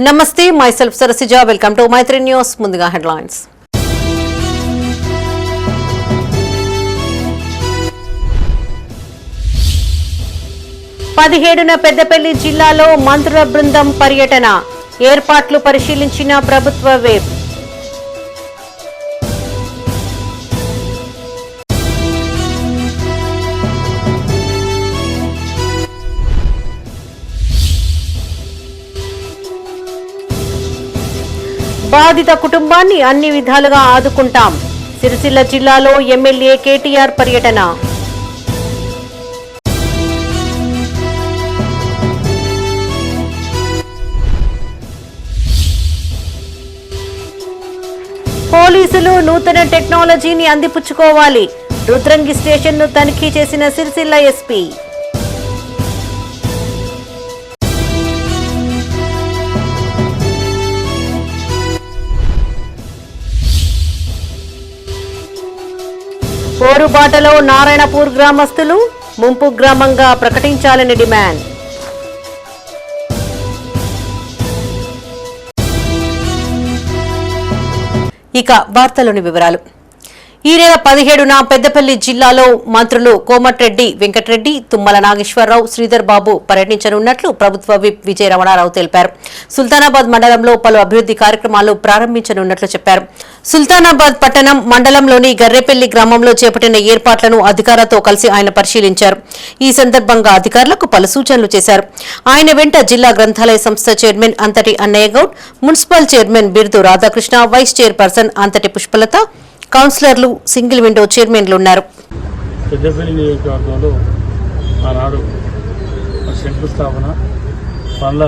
నమస్తే, myself Sarasija. Welcome to Maitri News. ముందుగా headlines. పదిహేడున పెద్దపల్లి జిల్లాలో మంత్రుల బృందం పర్యటన, ఏర్పాట్లు పరిశీలించిన ప్రభుత్వ విప్. బాధిత కుటుంబాన్ని అన్ని విధాలుగా ఆదుకుంటాం, సిరిసిల్ల జిల్లాలో ఎమ్మెల్యే కేటీఆర్ పర్యటన. పోలీసులు నూతన టెక్నాలజీని అందిపుచ్చుకోవాలి, రుద్రంగి స్టేషన్ను తనిఖీ చేసిన సిరిసిల్ల ఎస్పీ. పోరుబాటలో నారాయణపూర్ గ్రామస్తులు ముంపు గ్రామంగా ప్రకటించాలని డిమాండ్. ఇక వార్తలోని వివరాలు. ఈ నెల 17న పెద్దపల్లి జిల్లాలో మంత్రులు కోమటిరెడ్డి వెంకటరెడ్డి, తుమ్మల నాగేశ్వరరావు, శ్రీధర్ బాబు పర్యటించనున్నట్లు ప్రభుత్వ విప్ విజయ రమణారావు తెలిపారు. సుల్తానాబాద్ మండలంలో పలు అభివృద్ధి కార్యక్రమాలు ప్రారంభించనున్నట్లు చెప్పారు. సుల్తానాబాద్ పట్టణం మండలంలోని గర్రెపల్లి గ్రామంలో చేపట్టిన ఏర్పాట్లను అధికారులతో కలిసి ఆయన పరిశీలించారు. ఈ సందర్భంగా అధికారులకు పలు సూచనలు చేశారు. ఆయన వెంట జిల్లా గ్రంథాలయ సంస్థ chairman Anthati Annayya Goud, municipal chairman Birdu Radhakrishna, vice chairperson Anthati Pushpalatha, కౌన్సిలర్లు, సింగిల్ విండో చైర్మన్లు ఉన్నారు. పెద్దపల్లి నియోజకవర్గంలో ఆనాడు శంకుస్థాపన పనుల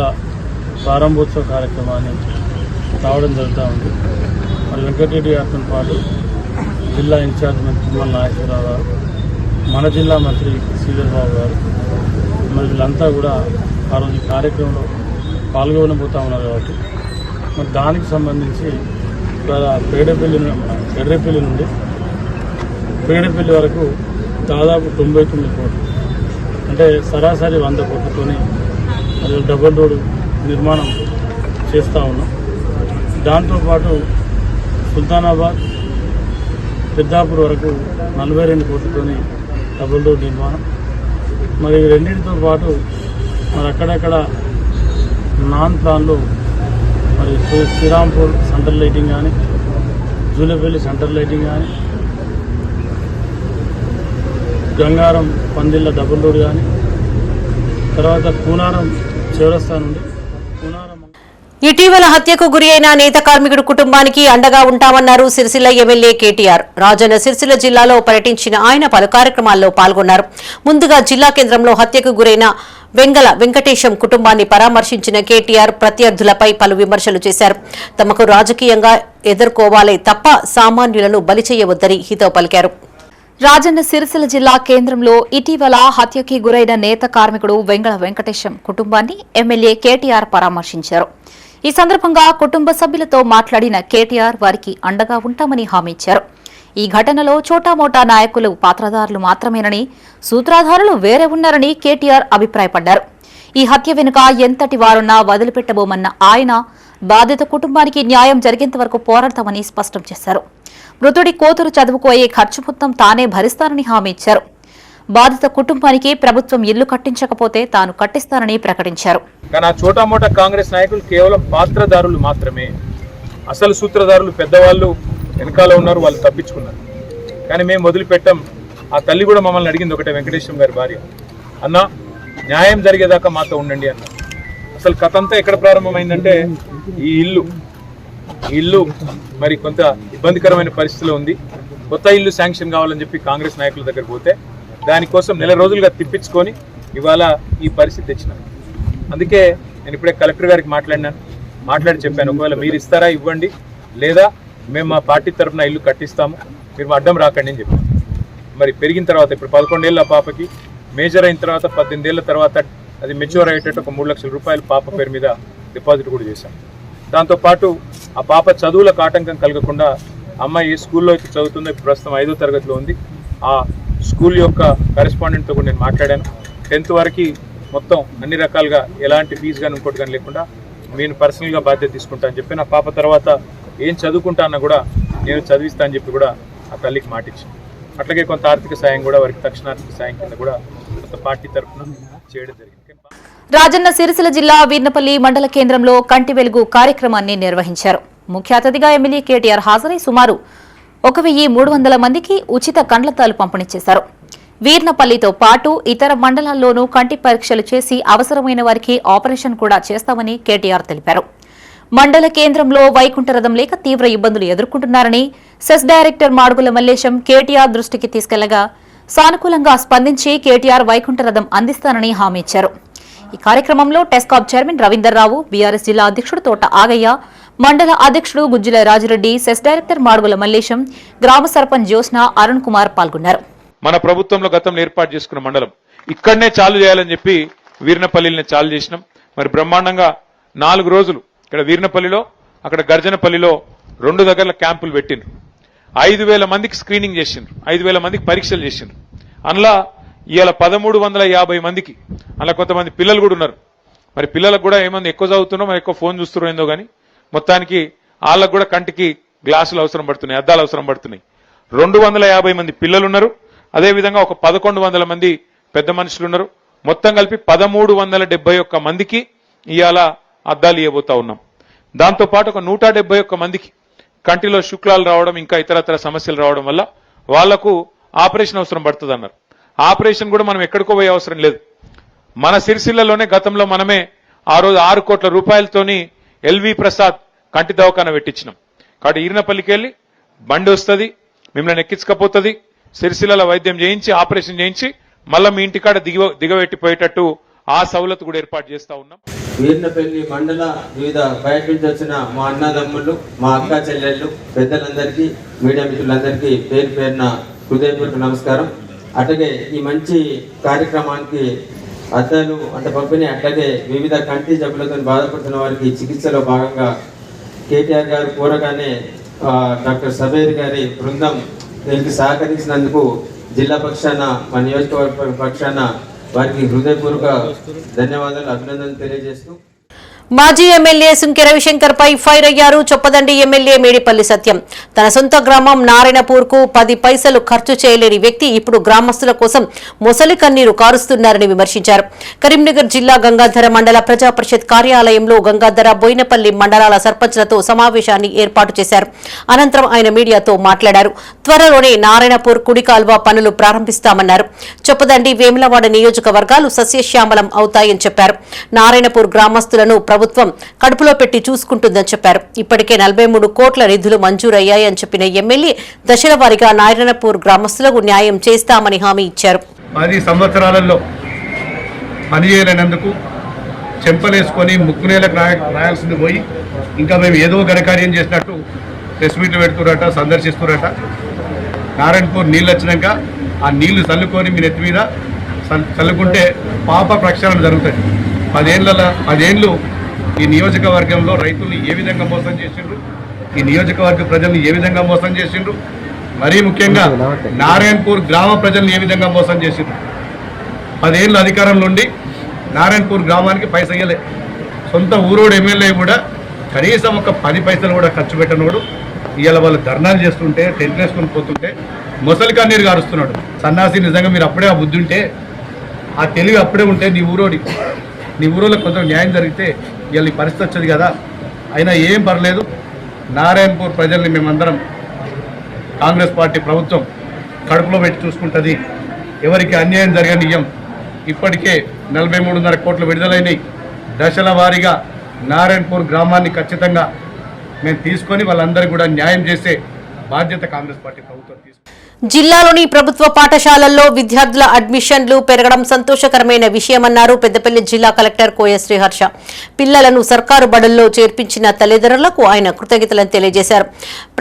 ప్రారంభోత్సవ కార్యక్రమాన్ని రావడం జరుగుతూ ఉంది. మరి వెంకటరెడ్డి గారితో పాటు జిల్లా ఇన్ఛార్జ్ మంత్రి తుమ్మల నాగేశ్వరరావు గారు, మన జిల్లా మంత్రి శ్రీధర్ బాబు గారు, మరి వీళ్ళంతా కూడా ఆ రోజు కార్యక్రమంలో పాల్గొనబోతూ ఉన్నారు. కాబట్టి మరి దానికి సంబంధించి ఎర్రపల్లి నుండి పేడపల్లి వరకు దాదాపు 99 కోట్లు, అంటే సరాసరి 100 కోట్లతోని అది డబుల్ రోడ్ నిర్మాణం చేస్తూ ఉన్నాం. దాంతోపాటు సుల్తానాబాద్ పెద్దాపూర్ వరకు 42 కోట్లతోని డబుల్ రోడ్ నిర్మాణం. మరి రెండింటితో పాటు మరి అక్కడక్కడ నాన్ ప్లాన్లు మరి శ్రీరాంపూర్ సెంట్రల్ లైటింగ్ కానీ, జూలపల్లి సెంట్రల్ లైటింగ్ కానీ, గంగారం పందిళ్ళ డబుల్ రోడ్ కానీ, తర్వాత కూనారం చౌరస్తా నుండి కూనారం. ఇటీవల హత్యకు గురి అయిన నేత కార్మికుడు కుటుంబానికి అండగా ఉంటామన్నారు సిరిసిల్ల ఎమ్మెల్యే కేటీఆర్. రాజన్న సిరిసిల్ల జిల్లాలో పర్యటించిన ఆయన పలు కార్యక్రమాల్లో పాల్గొన్నారు. ముందుగా జిల్లా కేంద్రంలో హత్యకు గురైన వెంగల వెంకటేశం కుటుంబాన్ని పరామర్శించిన కేటీఆర్ ప్రత్యర్థులపై పలు విమర్శలు చేశారు. తమకు రాజకీయంగా ఎదుర్కోవాలే తప్ప సామాన్యులను బలి చేయవద్దని హితవు పలికారు. రాజన్న సిరిసిల్ల జిల్లా కేంద్రంలో ఇటీవల హత్యకి గురైన నేత కార్మికుడు వెంగళ వెంకటేశం కుటుంబాన్ని ఎమ్మెల్యే కేటీఆర్ పరామర్శించారు. ఈ సందర్భంగా కుటుంబ సభ్యులతో మాట్లాడిన కేటీఆర్ వారికి అండగా ఉంటామని హామీ ఇచ్చారు. ఈ ఘటనలో చోటామోటా నాయకులు పాత్రధారులు మాత్రమేనని, సూత్రధారులు వేరే ఉన్నారని కేటీఆర్ అభిప్రాయపడ్డారు. ఈ హత్య వెనుక ఎంతటి వారున్నా వదిలిపెట్టబోమన్న ఆయన బాధిత కుటుంబానికి న్యాయం జరిగేంత వరకు పోరాడతామని స్పష్టం చేశారు. మృతుడి కూతురు చదువుకు అయ్యే ఖర్చు మొత్తం తానే భరిస్తానని హామీ ఇచ్చారు. బాధిత కుటుంబానికి ప్రభుత్వం ఇల్లు కట్టించకపోతే తాను కట్టిస్తానని ప్రకటించారు. కానీ ఆ చోటామోటా కాంగ్రెస్ నాయకులు కేవలం పాత్రధారులు మాత్రమే. అసలు సూత్రధారులు పెద్దవాళ్ళు వెనకాల ఉన్నారు, వాళ్ళు తప్పించుకున్నారు. కానీ మేము వదిలిపెట్టాం. ఆ తల్లి కూడా మమ్మల్ని అడిగింది ఒకటే, వెంకటేశ్వరం గారి భార్య, అన్న న్యాయం జరిగేదాకా మాతో ఉండండి అన్న. అసలు కథ అంతా ఎక్కడ ప్రారంభమైందంటే ఈ ఇల్లు మరి కొంత ఇబ్బందికరమైన పరిస్థితిలో ఉంది. కొత్త ఇల్లు శాంక్షన్ కావాలని చెప్పి కాంగ్రెస్ నాయకుల దగ్గర పోతే దానికోసం నెల రోజులుగా తిప్పించుకొని ఇవాళ ఈ పరిస్థితి తెచ్చినాను. అందుకే నేను ఇప్పుడే కలెక్టర్ గారికి మాట్లాడి చెప్పాను, ఒకవేళ మీరు ఇస్తారా ఇవ్వండి, లేదా మేము మా పార్టీ తరఫున ఇల్లు కట్టిస్తాము, మీరు అడ్డం రాకండి అని చెప్పాను. మరి పెరిగిన తర్వాత ఇప్పుడు 11 ఏళ్ళ పాపకి, మేజర్ అయిన తర్వాత 18 ఏళ్ళ తర్వాత అది మెచ్యూర్ అయ్యేటట్టు ఒక 3 లక్షల రూపాయలు పాప పేరు మీద డిపాజిట్ కూడా చేశాం. దాంతోపాటు ఆ పాప చదువులకు ఆటంకం కలగకుండా అమ్మాయి ఏ స్కూల్లో అయితే చదువుతుందో, ఇప్పుడు ప్రస్తుతం 5వ తరగతిలో ఉంది, ఆ స్కూల్ యొక్క కరెస్పాండెంట్తో కూడా నేను మాట్లాడాను. 10th వరకు మొత్తం అన్ని రకాలుగా ఎలాంటి ఫీజు కానీ ఇంకోటి కానీ లేకుండా నేను పర్సనల్గా బాధ్యత తీసుకుంటా అని చెప్పి నా పాప తర్వాత ఏం చదువుకుంటా అన్న కూడా నేను చదివిస్తా అని చెప్పి కూడా ఆ తల్లికి మాటిచ్చింది. అట్లాగే కొంత ఆర్థిక సాయం కూడా వారికి తక్షణార్థిక సాయం కింద కూడా కొంత పార్టీ తరఫున చేయడం జరిగింది. రాజన్న సిరిసిల్ల జిల్లా వీర్నపల్లి మండల కేంద్రంలో కంటి వెలుగు కార్యక్రమాన్ని నిర్వహించారు. ముఖ్య అతిథిగా ఎమ్మెల్యే కేటీఆర్ హాజరై సుమారు 1300 మందికి ఉచిత కండ్లద్దాలు పంపిణీ చేశారు. వీర్నపల్లితో పాటు ఇతర మండలాల్లోనూ కంటి పరీక్షలు చేసి అవసరమైన వారికి ఆపరేషన్ కూడా చేస్తామని కేటీఆర్ తెలిపారు. మండల కేంద్రంలో వైకుంఠ రథం లేక తీవ్ర ఇబ్బందులు ఎదుర్కొంటున్నారని సెస్ డైరెక్టర్ మాడుగుల మల్లేశం కేటీఆర్ దృష్టికి తీసుకెళ్లగా సానుకూలంగా స్పందించి కేటీఆర్ వైకుంఠ రథం అందిస్తానని హామీ ఇచ్చారు. ఈ కార్యక్రమంలో టెస్కాబ్ చైర్మన్ రవీందర్ రావు, బీఆర్ఎస్ జిల్లా అధ్యక్షుడు తోట ఆగయ్య, మండల అధ్యక్షుడు గుజ్జుల రాజిరెడ్డి, సెస్ డైరెక్టర్ మాడుగుల మల్లేశం, గ్రామ సర్పంచ్ జ్యోత్స్న, అరుణ్ కుమార్ పాల్గొన్నారు. మన ప్రభుత్వంలో గతంలో ఏర్పాటు చేసుకున్న మండలం ఇక్కడనే చాలు చేయాలని చెప్పి వీర్నపల్లిని చాలు చేసినాం. మరి బ్రహ్మాండంగా 4 రోజులు ఇక్కడ వీర్నపల్లిలో, అక్కడ గర్జనపల్లిలో 2 దగ్గర క్యాంపులు పెట్టిండ్రు. 5000 మందికి స్క్రీనింగ్ చేసిండ్రు, 5000 మందికి పరీక్షలు చేసిండ్రు. అందులో ఇవాళ 1350 మందికి, అలా కొంతమంది పిల్లలు కూడా ఉన్నారు. మరి పిల్లలకు కూడా ఏమంది ఎక్కువ చదువుతున్నారో మరి ఎక్కువ ఫోన్ చూస్తున్నారో ఏందో కానీ మొత్తానికి వాళ్ళకు కూడా కంటికి గ్లాసులు అవసరం పడుతున్నాయి, అద్దాలు అవసరం పడుతున్నాయి. 250 మంది పిల్లలు ఉన్నారు. అదేవిధంగా ఒక 1100 మంది పెద్ద మనుషులు ఉన్నారు. మొత్తం కలిపి 1371 మందికి ఇవాళ అద్దాలు ఇవ్వబోతా ఉన్నాం. దాంతోపాటు ఒక 171 మందికి కంటిలో శుక్లాలు రావడం, ఇంకా ఇతరతర సమస్యలు రావడం వల్ల వాళ్లకు ఆపరేషన్ అవసరం పడుతుంది అన్నారు. ఆపరేషన్ కూడా మనం ఎక్కడికో పోయే అవసరం లేదు. మన సిరిసిల్లలోనే గతంలో మనమే ఆ రోజు 6 కోట్ల రూపాయలతోని ఎల్వి ప్రసాద్ కంటి దవాఖాన పెట్టించినాం. కాబట్టి ఈర్నపల్లికి వెళ్ళి బండి వస్తుంది, మిమ్మల్ని ఎక్కించకపోతుంది, సిరిసిల్ల వైద్యం చేయించి ఆపరేషన్ చేయించి మళ్ళీ మీ ఇంటికాడ దిగబెట్టిపోయేటట్టు ఆ సౌలత్ కూడా ఏర్పాటు చేస్తా ఉన్నాం. వీర్నపల్లి మండల వివిధ బయట నుంచి వచ్చిన మా అన్నదమ్ములు, మా అక్క చెల్లెళ్ళు, పెద్దలందరికీ, మీడియా మిత్రులందరికీ పేరు పేరున హృదయపూర్వక నమస్కారం. అట్లాగే ఈ మంచి కార్యక్రమానికి అద్దాలు అంటే పంపిణీ, అట్లాగే వివిధ కంటి జబ్బులతో బాధపడుతున్న వారికి చికిత్సలో భాగంగా కేటీఆర్ గారు కోరగానే డాక్టర్ సబేర్ గారి బృందం దీనికి సహకరించినందుకు జిల్లా పక్షాన, మా నియోజకవర్గ పక్షాన వారికి హృదయపూర్వక ధన్యవాదాలు, అభినందనలు తెలియజేస్తూ మాజీ ఎమ్మెల్యే సుంకె రవిశంకర్ పై ఫైర్ అయ్యారు చొప్పదండి ఎమ్మెల్యే మేడిపల్లి సత్యం. తన సొంత గ్రామం నారాయణపూర్ కు 10 పైసలు ఖర్చు చేయలేని వ్యక్తి ఇప్పుడు గ్రామస్తుల కోసం మొసలి కన్నీరు కారుస్తున్నారని విమర్శించారు. కరీంనగర్ జిల్లా గంగాధర మండల ప్రజా పరిషత్ కార్యాలయంలో గంగాధర, బోయినపల్లి మండలాల సర్పంచ్లతో సమావేశాన్ని ఏర్పాటు చేశారు. అనంతరం ఆయన మీడియాతో మాట్లాడారు. త్వరలోనే నారాయణపూర్ కుడి కాల్వ పనులు ప్రారంభిస్తామన్నారు. చొప్పదండి, వేములవాడ నియోజకవర్గాలు సస్యశ్యామలం అవుతాయని చెప్పారు. నారాయణపూర్ గ్రామస్తులను ప్రభుత్వం కడుపులో పెట్టి చూసుకుంటుందని చెప్పారు. ఇప్పటికే 43 కోట్ల నిధులు మంజూరయ్యాయని చెప్పిన ఎమ్మెల్యే దశల వారీగా నారాయణపూర్ గ్రామస్తులకు న్యాయం చేస్తామని హామీ ఇచ్చారు. 10 సంవత్సరాలలో పనిచేయలేనందుకు చెంపలేసుకొని ముక్కునేలకు రాయాల్సింది పోయి ఇంకా మేము ఏదో ఘనకార్యం చేసినట్టు ప్రెస్ మీట్లు పెడుతురట, సందర్శిస్తురట. నారాయణపూర్ నీళ్ళు వచ్చినాక ఆ నీళ్లు చల్లుకొని మీ నెత్తి మీద చల్లుకుంటే పాప ప్రక్షాళన జరుగుతుంది. 10 ఏళ్ళు ఈ నియోజకవర్గంలో రైతుల్ని ఏ విధంగా మోసం చేసిండ్రు, ఈ నియోజకవర్గ ప్రజల్ని ఏ విధంగా మోసం చేసిండ్రు, మరీ ముఖ్యంగా నారాయణపూర్ గ్రామ ప్రజల్ని ఏ విధంగా మోసం చేసిండ్రు. 10 ఏళ్ళు అధికారంలో ఉండి నారాయణపూర్ గ్రామానికి పైస ఇయ్యలే. సొంత ఊరోడు ఎమ్మెల్యే కూడా కనీసం ఒక 10 పైసలు కూడా ఖర్చు పెట్టనోడు ఇవాళ వాళ్ళు ధర్నాలు చేస్తుంటే, టెంట్లు వేసుకొని పోతుంటే మొసలి కన్నీరు గారుస్తున్నాడు. సన్నాసి, నిజంగా మీరు అప్పుడే ఆ బుద్ధి ఉంటే, ఆ తెలివి అప్పుడే ఉంటే నీ ఊరోళ్ళకి కొంచెం న్యాయం జరిగితే ఇవాళ ఈ పరిస్థితి వచ్చేది కదా. అయినా ఏం పర్లేదు, నారాయణపూర్ ప్రజల్ని మేమందరం కాంగ్రెస్ పార్టీ ప్రభుత్వం కడుపులో పెట్టి చూసుకుంటుంది. ఎవరికి అన్యాయం జరగనియ్యం. ఇప్పటికే 43.5 కోట్లు విడుదలైనవి. దశల వారీగా నారాయణపూర్ గ్రామాన్ని ఖచ్చితంగా మేము తీసుకొని వాళ్ళందరికీ కూడా న్యాయం చేసే బాధ్యత కాంగ్రెస్ పార్టీ ప్రభుత్వం తీసుకుంది. జిల్లాలోని ప్రభుత్వ పాఠశాలల్లో విద్యార్థుల అడ్మిషన్లు పెరగడం సంతోషకరమైన విషయమన్నారు పెద్దపల్లి జిల్లా కలెక్టర్ కోయ శ్రీహర్ష. పిల్లలను సర్కారు బడుల్లో చేర్పించిన తల్లిదండ్రులకు ఆయన కృతజ్ఞతలను తెలియజేశారు.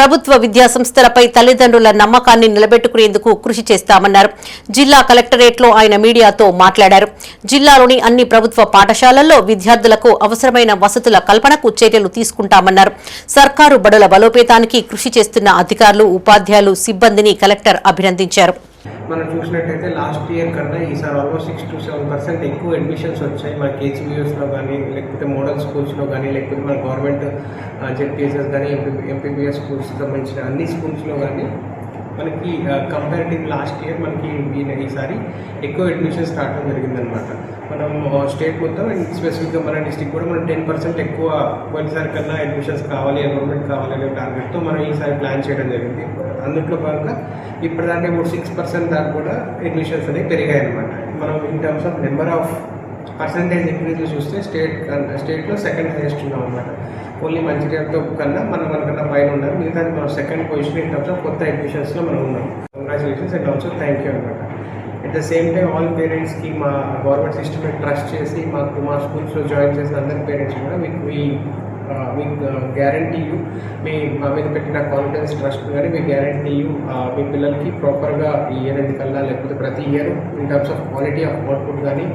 ప్రభుత్వ విద్యాసంస్థలపై తల్లిదండ్రుల నమ్మకాన్ని నిలబెట్టుకునేందుకు కృషి చేస్తామన్నారు. జిల్లా కలెక్టరేట్లో ఆయన మీడియాతో మాట్లాడారు. జిల్లాలోని అన్ని ప్రభుత్వ పాఠశాలల్లో విద్యార్థులకు అవసరమైన వసతుల కల్పనకు చర్యలు తీసుకుంటామన్నారు. సర్కారు బడుల బలోపేతానికి కృషి చేస్తున్న అధికారులు, ఉపాధ్యాయులు, సిబ్బందిని కలెక్టర్ అభినందించారు. మనం చూసినట్టయితే లాస్ట్ ఇయర్ కన్నా ఈసారి ఆల్మోస్ట్ 6 to 7% ఎక్కువ అడ్మిషన్స్ వచ్చాయి మన కేజీబీఎస్లో కానీ, లేకపోతే మోడల్ స్కూల్స్లో కానీ, లేకపోతే మన గవర్నమెంట్ జెడ్పీఎస్ఎస్ కానీ, ఎంపీబీఎస్ స్కూల్స్ సంబంధించిన అన్ని స్కూల్స్లో కానీ మనకి కంపారిటివ్ లాస్ట్ ఇయర్ మనకి ఈసారి ఎక్కువ అడ్మిషన్ స్టార్ట్ అవ్వడం జరిగిందనమాట. మనం స్టేట్ మొత్తం అండ్ స్పెసిఫిక్గా మన డిస్ట్రిక్ట్ కూడా మనం 10% ఎక్కువ పోయినసారి కన్నా అడ్మిషన్స్ కావాలి, ఎన్రోల్మెంట్ కావాలి అనే టార్గెట్తో మనం ఈసారి ప్లాన్ చేయడం జరిగింది. అందులో భాగంగా ఇప్పటిదాకా ఇప్పుడు 6% దాకా కూడా అడ్మిషన్స్ అనేవి పెరిగాయి అనమాట. మనం in terms of number of percentage increase చూస్తే స్టేట్లో సెకండ్ హైయెస్ట్ ఉన్నాం అనమాట. ఓన్లీ మంచిర్యాలతో కన్నా మనకన్నా పైన ఉన్నారు. మిగతాది మనం second position in terms of కొత్త అడ్మిషన్స్లో మనం ఉన్నాం. Congratulations and also thank you అనమాట. At the same time all పేరెంట్స్కి మా గవర్నమెంట్ సిస్టమ్ ట్రస్ట్ చేసి మా స్కూల్స్లో జాయిన్ చేసిన అందరి పేరెంట్స్ కూడా మీకు గ్యారంటీ యూ మా మీద పెట్టిన కాన్ఫిడెన్స్ ట్రస్ట్ కానీ మీ గ్యారంటీ యూ మీ పిల్లలకి ప్రాపర్గా ఈ ఇయర్ కల్లా లేకపోతే ప్రతి year in terms of quality of output కానీ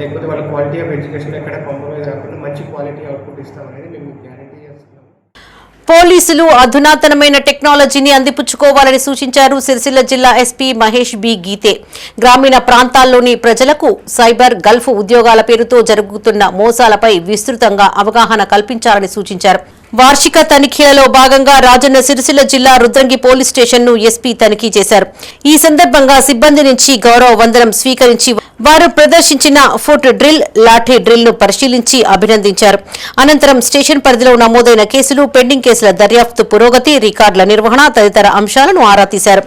లేకపోతే వాళ్ళ క్వాలిటీ ఆఫ్ ఎడ్యుకేషన్ ఎక్కడ కాంప్రమైజ్ కాకుండా మంచి క్వాలిటీ అవుట్పుట్ ఇస్తామనేది మేము గ్యారంటీ చేస్తున్నాం. పోలీసులు అధునాతనమైన టెక్నాలజీని అందిపుచ్చుకోవాలని సూచించారు సిరిసిల్ల జిల్లా ఎస్పీ మహేష్ బి గీతే. గ్రామీణ ప్రాంతాల్లోని ప్రజలకు సైబర్ గల్ఫ్ ఉద్యోగాల పేరుతో జరుగుతున్న మోసాలపై విస్తృతంగా అవగాహన కల్పించాలని సూచించారు. వార్షిక తనిఖీలలో భాగంగా రాజన్న సిరిసిల్ల జిల్లా రుద్రంగి పోలీస్ స్టేషన్ ను ఎస్పీ తనిఖీ చేశారు. ఈ సందర్భంగా సిబ్బంది నుంచి గౌరవ వందనం స్వీకరించి వారు ప్రదర్శించిన ఫుట్ డ్రిల్, లాఠీ డ్రిల్ ను పరిశీలించి అభినందించారు. అనంతరం స్టేషన్ పరిధిలో నమోదైన కేసులు, పెండింగ్ కేసుల దర్యాప్తు పురోగతి, రికార్డుల నిర్వహణ తదితర అంశాలను ఆరా తీశారు.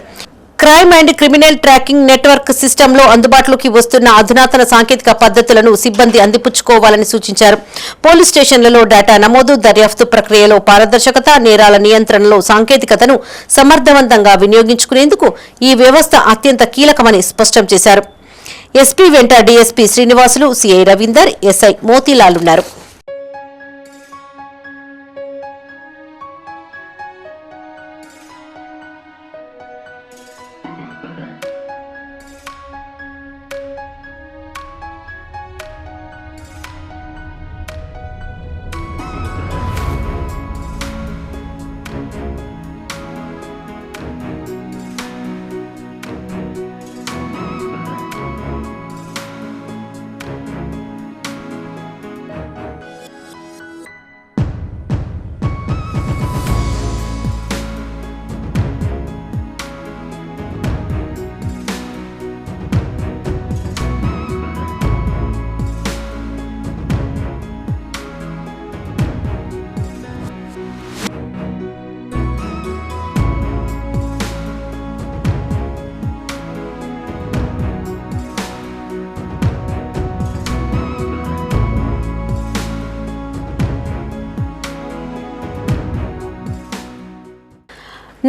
Crime and criminal tracking network సిస్టంలో అందుబాటులోకి వస్తున్న అధునాతన సాంకేతిక పద్ధతులను సిబ్బంది అందిపుచ్చుకోవాలని సూచించారు. పోలీస్ స్టేషన్లలో డేటా నమోదు, దర్యాప్తు ప్రక్రియలో పారదర్శకత, నేరాల నియంత్రణలో సాంకేతికతను సమర్థవంతంగా వినియోగించుకునేందుకు ఈ వ్యవస్థ అత్యంత కీలకమని స్పష్టం చేశారు. ఎస్పీ వెంట DSP Srinivasulu, CI Ravinder, SI Motilal ఉన్నారు.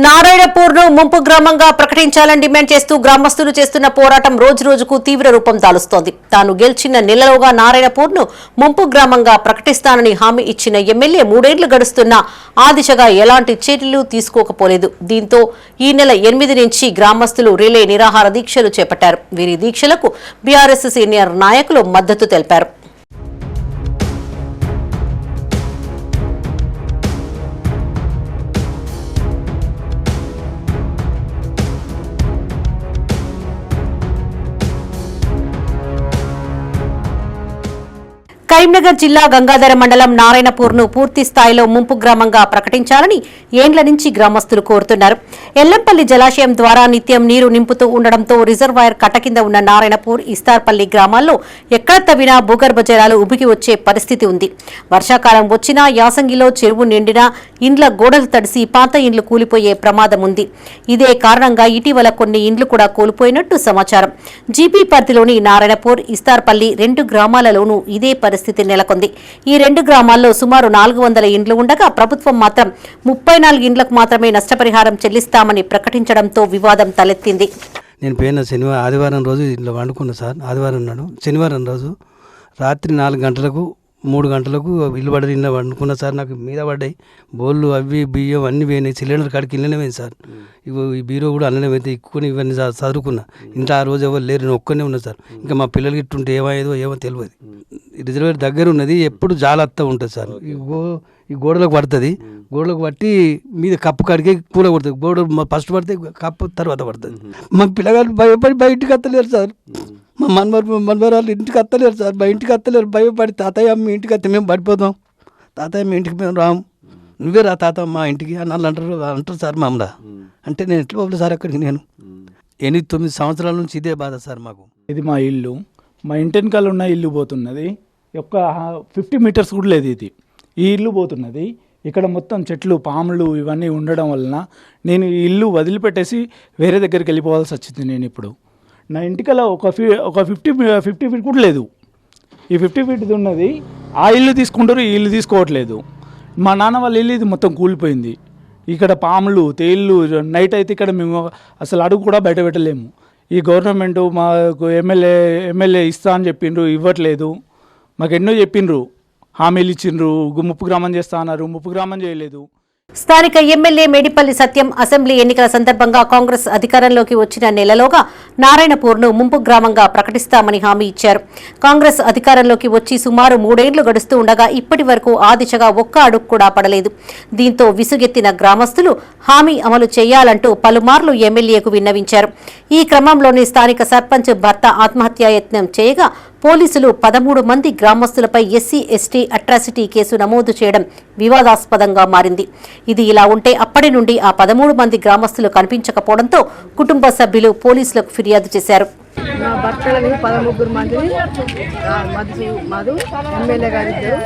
నారాయణపూర్ను ముంపు గ్రామంగా ప్రకటించాలని డిమాండ్ చేస్తూ గ్రామస్తులు చేస్తున్న పోరాటం రోజురోజుకు తీవ్ర రూపం దాలుస్తోంది. తాను గెలిచిన నెలలోగా నారాయణపూర్ను ముంపు గ్రామంగా ప్రకటిస్తానని హామీ ఇచ్చిన ఎమ్మెల్యే 3 ఏళ్లు గడుస్తున్నా ఆ దిశగా ఎలాంటి చర్యలు తీసుకోకపోలేదు. దీంతో ఈ నెల 8 నుంచి గ్రామస్తులు రిలే నిరాహార దీక్షలు చేపట్టారు. వీరి దీక్షలకు బీఆర్ఎస్ సీనియర్ నాయకులు మద్దతు తెలిపారు. కరీంనగర్ జిల్లా గంగాధర మండలం నారాయణపూర్ను పూర్తి స్థాయిలో ముంపు గ్రామంగా ప్రకటించాలని ఏండ్ల నుంచి గ్రామస్తులు కోరుతున్నారు. ఎల్లంపల్లి జలాశయం ద్వారా నిత్యం నీరు నింపుతూ ఉండడంతో రిజర్వాయర్ కట్ట కింద ఉన్న నారాయణపూర్, ఇస్తార్పల్లి గ్రామాల్లో ఎక్కడ తవ్వినా భూగర్భ జలాలు ఉబికి వచ్చే పరిస్థితి ఉంది. వర్షాకాలం వచ్చినా యాసంగిలో చెరువు నిండినా ఇండ్ల గోడలు తడిసి పాత ఇండ్లు కూలిపోయే ప్రమాదం ఉంది. ఇదే కారణంగా ఇటీవల కొన్ని ఇండ్లు కూడా కూలిపోయినట్టు సమాచారం. జీపీ పరిధిలోని నారాయణపూర్, ఇస్తార్పల్లి 2 గ్రామాలలోనూ ఇదే పరిస్థితి నెలకొంది. ఈ 2 గ్రామాల్లో సుమారు 400 ఇండ్లు ఉండగా ప్రభుత్వం మాత్రం 34 ఇండ్లకు మాత్రమే నష్టపరిహారం చెల్లిస్తామని ప్రకటించడంతో వివాదం తలెత్తింది. నేను పోయిన ఆదివారం రోజు ఇంట్లో వండుకున్నా సార్. ఆదివారం నాడు శనివారం రోజు రాత్రి 4 గంటలకు 3 గంటలకు ఇల్లు పడి ఇంట్లో వండుకున్నా సార్. నాకు మీద పడ్డాయి బోళ్ళు, అవి బియ్యం అన్నీ పోయినాయి. సిలిండర్ కాడికి ఇళ్ళనే పోయింది సార్. ఈ బీరో కూడా అల్లనే పోతే ఎక్కువ ఇవన్నీ చదువుకున్నా. ఇంట్లో ఆ రోజు ఎవరు లేరు, నేను ఒక్కనే ఉన్నా సార్. ఇంకా మా పిల్లలకి ఇట్టుంటే ఏమో తెలియదు. రిజర్వేర్ దగ్గర ఉన్నది, ఎప్పుడు జాలత్తా ఉంటుంది సార్. ఈ గోడలకు పడుతుంది, గోడలకు పట్టి మీద కప్పు కాడికి పూల కొడుతుంది. గోడ ఫస్ట్ పడితే కప్పు తర్వాత పడుతుంది. మా పిల్లగాళ్ళు భయపడి బయటికి వస్తలేరు సార్. మా మనవరాళ్ళు ఇంటికి వస్తలేరు సార్, ఇంటికి వస్తలేరు. భయపడి తాతయ్య మీ ఇంటికి వస్తే మేము పడిపోతాం, తాతయ్య మీ ఇంటికి మేము రాము, నువ్వే రా తాత మా ఇంటికి అని వాళ్ళు అంటారు సార్ మామూలు. అంటే నేను ఎట్లా పోవాలి సార్ అక్కడికి? నేను 8-9 సంవత్సరాల నుంచి ఇదే బాధ సార్ మాకు. ఇది మా ఇల్లు, మా ఇంటి వెనకాల ఉన్న ఇల్లు పోతున్నది. ఒక 50 మీటర్స్ కూడా లేదు ఇది, ఈ ఇల్లు పోతున్నది. ఇక్కడ మొత్తం చెట్లు, పాములు ఇవన్నీ ఉండడం వలన నేను ఈ ఇల్లు వదిలిపెట్టేసి వేరే దగ్గరికి వెళ్ళిపోవాల్సి వచ్చింది. నేను ఇప్పుడు నా ఇంటికల్లా ఒక 50 ఫీట్ కూడా లేదు. ఈ 50 ఫీట్ది ఉన్నది, ఆ ఇల్లు తీసుకుంటారు, ఈ ఇల్లు తీసుకోవట్లేదు. మా నాన్న వాళ్ళ ఇల్లు ఇది మొత్తం కూలిపోయింది. ఇక్కడ పాములు, తేళ్ళు, నైట్ అయితే ఇక్కడ మేము అసలు అడుగు కూడా బయట పెట్టలేము. ఈ గవర్నమెంట్ మాకు ఎమ్మెల్యే ఇస్తా అని చెప్పిండ్రు, ఇవ్వట్లేదు. మాకు ఎన్నో చెప్పిండ్రు, హామీలు ఇచ్చిండ్రు, ముప్పు గ్రామం చేస్తా అన్నారు, ముప్పు గ్రామం చేయలేదు. స్థానిక ఎమ్మెల్యే మేడిపల్లి సత్యం అసెంబ్లీ ఎన్నికల సందర్భంగా కాంగ్రెస్ అధికారంలోకి వచ్చిన నెలలోగా నారాయణపూర్ను ముంపు గ్రామంగా ప్రకటిస్తామని హామీ ఇచ్చారు. కాంగ్రెస్ అధికారంలోకి వచ్చి సుమారు 3 ఏళ్లు గడుస్తూ ఉండగా ఇప్పటి వరకు ఆ దిశగా ఒక్క అడుగు కూడా పడలేదు. దీంతో విసుగెత్తిన గ్రామస్తులు హామీ అమలు చేయాలంటూ పలుమార్లు ఎమ్మెల్యేకు విన్నవించారు. ఈ క్రమంలోనే స్థానిక సర్పంచ్ భర్త ఆత్మహత్యాయత్నం చేయగా పోలీసులు 13 మంది గ్రామస్తులపై SC/ST అట్రాసిటీ కేసు నమోదు చేయడం వివాదాస్పదంగా మారింది. ఇది ఇలా ఉంటే అప్పటి నుండి ఆ 13 మంది గ్రామస్తులు కనిపించకపోవడంతో కుటుంబ సభ్యులు పోలీసులకు ఫిర్యాదు చేశారు. నా భర్తలని 13 మందిని మధు ఎమ్మెల్యే గారి ఇద్దరు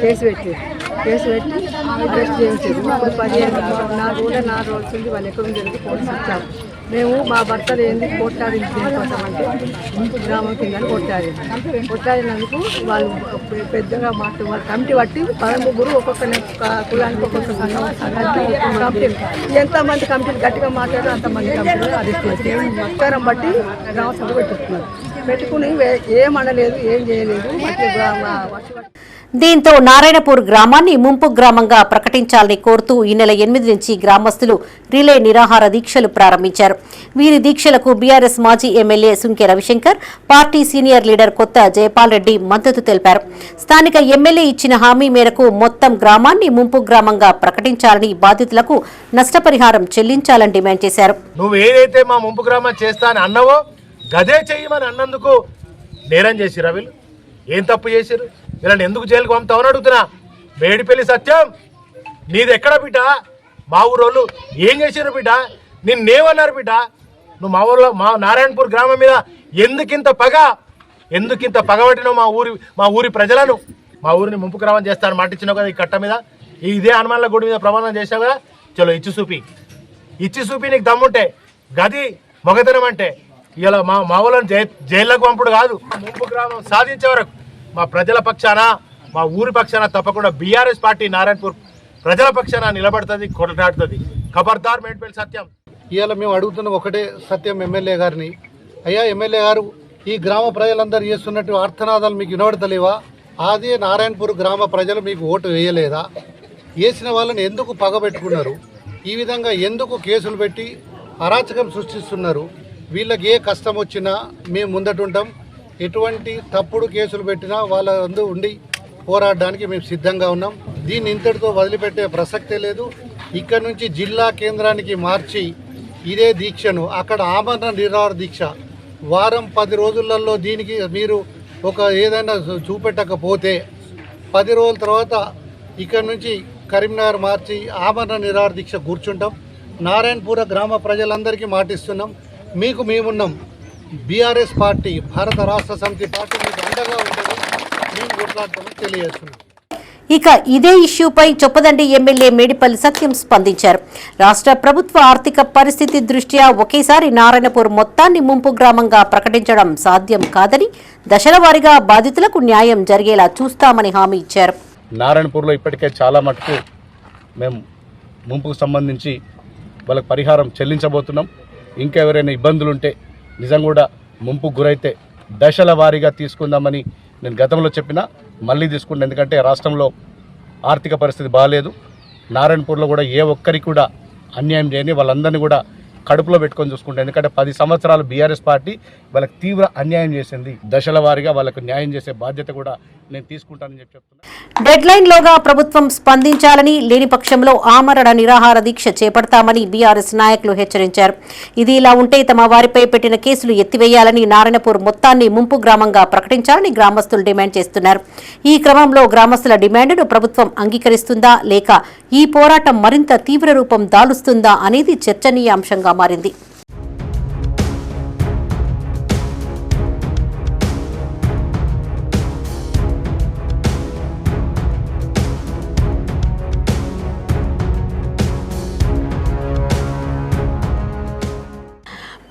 కేసు పెట్టి అరెస్ట్ చేయించారు. ఇప్పుడు 4 రోజులు వాళ్ళు ఎక్కడ ఉంది పోలీసు వచ్చారు. మేము మా భర్తలు ఏంది కొట్లాడింది దేనికోసమంటే గ్రామం కింద కొట్లాడినందుకు వాళ్ళు పెద్దగా వాళ్ళు కమిటీ పట్టి 13 ఒక్కొక్క కులానికి ఒక్కొక్క కమిటీ, ఎంతమంది కమిటీలు గట్టిగా మాట్లాడారు అంతమంది కమిటీలు అరెస్ట్ చేసి అధికారం బట్టి గ్రామ సభ పెట్టిస్తున్నారు. పెట్టుకుని ఏమనలేదు, ఏం చేయలేదు. దీంతో నారాయణపూర్ గ్రామాన్ని ముంపు గ్రామంగా ప్రకటించాలని కోరుతూ ఈ నెల 8 నుంచి గ్రామస్తులు రిలే నిరాహార దీక్షలు ప్రారంభించారు. వీరి దీక్షలకు బీఆర్ఎస్ మాజీ MLA Sunke Ravishankar, party senior leader కొత్త జయపాల్ రెడ్డి మద్దతు తెలిపారు. స్థానిక ఎమ్మెల్యే ఇచ్చిన హామీ మేరకు మొత్తం గ్రామాన్ని ముంపు గ్రామంగా ప్రకటించాలని, బాధితులకు నష్టపరిహారం చెల్లించాలని డిమాండ్ చేశారు. నువ్వు ఏదైతే మా ముంపు గ్రామం చేస్తా అని అన్నావో గదే చెయ్యమని అన్నందుకు నేరం చేసిరా వీళ్ళు? ఏం తప్పు చేసిరు? వీళ్ళని ఎందుకు జైలుకు పంపుతామని అడుగుతున్నా. మేడిపల్లి సత్యం, నీది ఎక్కడ బిడ్డ? మా ఊరోళ్ళు ఏం చేసిరు బిడ్డ? నిన్నేమన్నారు బిడ్డ? నువ్వు మా నారాయణపూర్ గ్రామం మీద ఎందుకింత పగబట్టినావు? మా ఊరి ప్రజలను, మా ఊరిని ముంపు గ్రామం చేస్తాను మాటిచ్చినావు కదా ఈ కట్ట మీద. ఇదే హనుమాన్ల గుడి మీద ప్రమాణం చేసావు కదా. చలో ఇచ్చి చూపి నీకు దమ్ముంటే. గది మొగతనం అంటే ఇలా మా ఊళ్ళని జైల్లోకి పంపుడు కాదు. ముంపు గ్రామం సాధించే వరకు మా ప్రజల పక్షాన, మా ఊరి పక్షాన తప్పకుండా బీఆర్ఎస్ పార్టీ నారాయణపూర్ ప్రజల పక్షాన నిలబడుతుంది, కొట్లాడుతుంది. ఖబర్దార్ మేడిపల్లి సత్యం. ఇవాళ మేము అడుగుతున్న ఒకటే సత్యం ఎమ్మెల్యే గారిని, అయ్యా ఎమ్మెల్యే గారు, ఈ గ్రామ ప్రజలందరూ చేస్తున్నట్టు ఆర్తనాదాలు మీకు వినబడతలేవా? అదే నారాయణపూర్ గ్రామ ప్రజలు మీకు ఓటు వేయలేదా? వేసిన వాళ్ళని ఎందుకు పగబెట్టుకున్నారు? ఈ విధంగా ఎందుకు కేసులు పెట్టి అరాచకం సృష్టిస్తున్నారు? వీళ్ళకి ఏ కష్టం వచ్చినా మేము ముందటుంటాం. ఎటువంటి తప్పుడు కేసులు పెట్టినా వాళ్ళ అందు ఉండి పోరాడడానికి మేము సిద్ధంగా ఉన్నాం. దీన్ని ఇంతటితో వదిలిపెట్టే ప్రసక్తే లేదు. ఇక్కడ నుంచి జిల్లా కేంద్రానికి మార్చి ఇదే దీక్షను అక్కడ ఆమరణ నిరాహార దీక్ష వారం 10 రోజులలో దీనికి మీరు ఏదైనా చూపెట్టకపోతే 10 రోజుల తర్వాత ఇక్కడ నుంచి కరీంనగర్ మార్చి ఆమరణ నిరాహార దీక్ష కూర్చుంటాం. నారాయణపూర గ్రామ ప్రజలందరికీ మాటిస్తున్నాం, మీకు మేమున్నాం. బీఆర్ఎస్ పార్టీ, భారత రాష్ట్ర సమితి పార్టీ మీకు అండగా ఉంటుంది. మేము కొట్లాడతామని తెలియజేస్తున్నాం. ఇక ఇదే ఇష్యూపై చొప్పదండి ఎమ్మెల్యే మేడిపల్లి సత్యం స్పందించారు. రాష్ట్ర ప్రభుత్వ ఆర్థిక పరిస్థితి దృష్ట్యా ఒకేసారి నారాయణపూర్ మొత్తాన్ని ముంపు గ్రామంగా ప్రకటించడం సాధ్యం కాదని, దశల వారీగా బాధితులకు న్యాయం జరిగేలా చూస్తామని హామీ ఇచ్చారు. నారాయణపూర్లో ఇప్పటికే చాలా మటుకు మేము ముంపుకు సంబంధించి వాళ్ళకి పరిహారం చెల్లించబోతున్నాం. ఇంకా ఎవరైనా ఇబ్బందులుంటే నిజంగా కూడా ముంపుకు గురైతే దశల వారీగా తీసుకుందామని నేను గతంలో చెప్పినా, మళ్ళీ తీసుకుంటాను. ఎందుకంటే రాష్ట్రంలో ఆర్థిక పరిస్థితి బాగాలేదు. నారాయణపూర్లో కూడా ఏ ఒక్కరికి కూడా అన్యాయం చేయని, వాళ్ళందరినీ కూడా కడుపులో పెట్టుకొని చూసుకుంటాను. ఎందుకంటే 10 సంవత్సరాలు బీఆర్ఎస్ పార్టీ వాళ్ళకి తీవ్ర అన్యాయం చేసింది. దశల వారీగా వాళ్ళకు న్యాయం చేసే బాధ్యత కూడా నేను తీసుకుంటానని చెప్తున్నా. డెడ్ లైన్ లోగా ప్రభుత్వం స్పందించాలని, లేని పక్షంలో ఆమరణ నిరాహార దీక్ష చేపడతామని బీఆర్ఎస్ నాయకులు హెచ్చరించారు. ఇది ఇలా ఉంటే తమ వారిపై పెట్టిన కేసులు ఎత్తివేయాలని, నారాయణపూర్ మొత్తాన్ని ముంపు గ్రామంగా ప్రకటించాలని గ్రామస్తులు డిమాండ్ చేస్తున్నారు. ఈ క్రమంలో గ్రామస్తుల డిమాండ్ను ప్రభుత్వం అంగీకరిస్తుందా లేక ఈ పోరాటం మరింత తీవ్ర రూపం దాలుస్తుందా అనేది చర్చనీయాంశంగా మారింది.